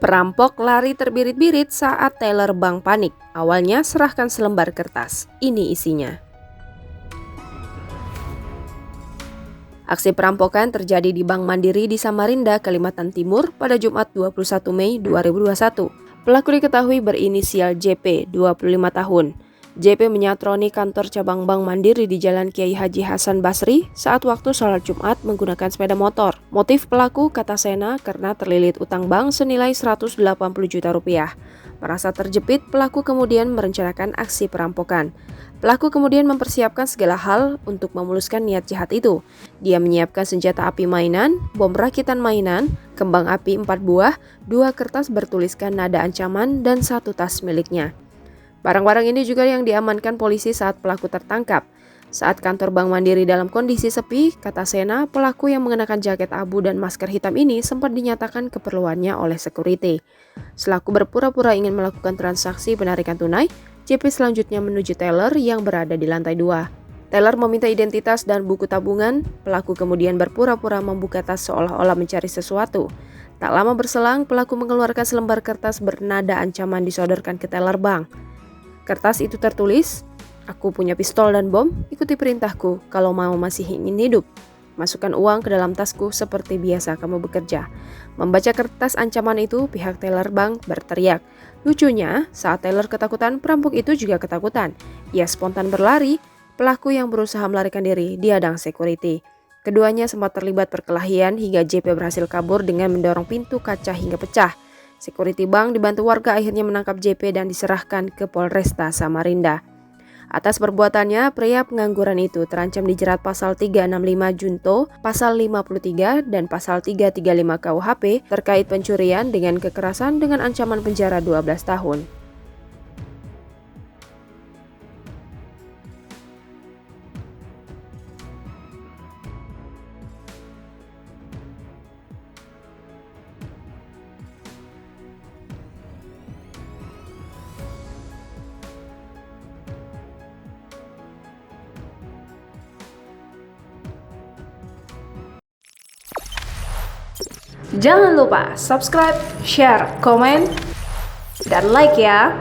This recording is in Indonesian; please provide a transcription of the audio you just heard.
Perampok lari terbirit-birit saat teller bank panik. Awalnya serahkan selembar kertas. Ini isinya. Aksi perampokan terjadi di Bank Mandiri di Samarinda, Kalimantan Timur pada Jumat 21 Mei 2021. Pelaku diketahui berinisial JP, 25 tahun. JP menyatroni kantor cabang Bank Mandiri di Jalan Kiai Haji Hasan Basri saat waktu sholat Jumat menggunakan sepeda motor. Motif pelaku, kata Sena, karena terlilit utang bank senilai 180 juta rupiah. Merasa terjepit, pelaku kemudian merencanakan aksi perampokan. Pelaku kemudian mempersiapkan segala hal untuk memuluskan niat jahat itu. Dia menyiapkan senjata api mainan, bom rakitan mainan, kembang api 4 buah, 2 kertas bertuliskan nada ancaman, dan 1 tas miliknya. Barang-barang ini juga yang diamankan polisi saat pelaku tertangkap. Saat kantor Bank Mandiri dalam kondisi sepi, kata Sena, pelaku yang mengenakan jaket abu dan masker hitam ini sempat dinyatakan keperluannya oleh security. Selaku berpura-pura ingin melakukan transaksi penarikan tunai, JP selanjutnya menuju teller yang berada di lantai 2. Teller meminta identitas dan buku tabungan, pelaku kemudian berpura-pura membuka tas seolah-olah mencari sesuatu. Tak lama berselang, pelaku mengeluarkan selembar kertas bernada ancaman disodorkan ke teller bank. Kertas itu tertulis, "Aku punya pistol dan bom, ikuti perintahku kalau mau masih ingin hidup. Masukkan uang ke dalam tasku seperti biasa kamu bekerja." Membaca kertas ancaman itu, pihak teller bank berteriak. Lucunya, saat teller ketakutan, perampok itu juga ketakutan. Ia spontan berlari, pelaku yang berusaha melarikan diri dihadang security. Keduanya sempat terlibat perkelahian hingga JP berhasil kabur dengan mendorong pintu kaca hingga pecah. Security bank dibantu warga akhirnya menangkap JP dan diserahkan ke Polresta Samarinda. Atas perbuatannya, pria pengangguran itu terancam dijerat pasal 365 Junto, pasal 53 dan pasal 335 KUHP terkait pencurian dengan kekerasan dengan ancaman penjara 12 tahun. Jangan lupa subscribe, share, komen, dan like ya!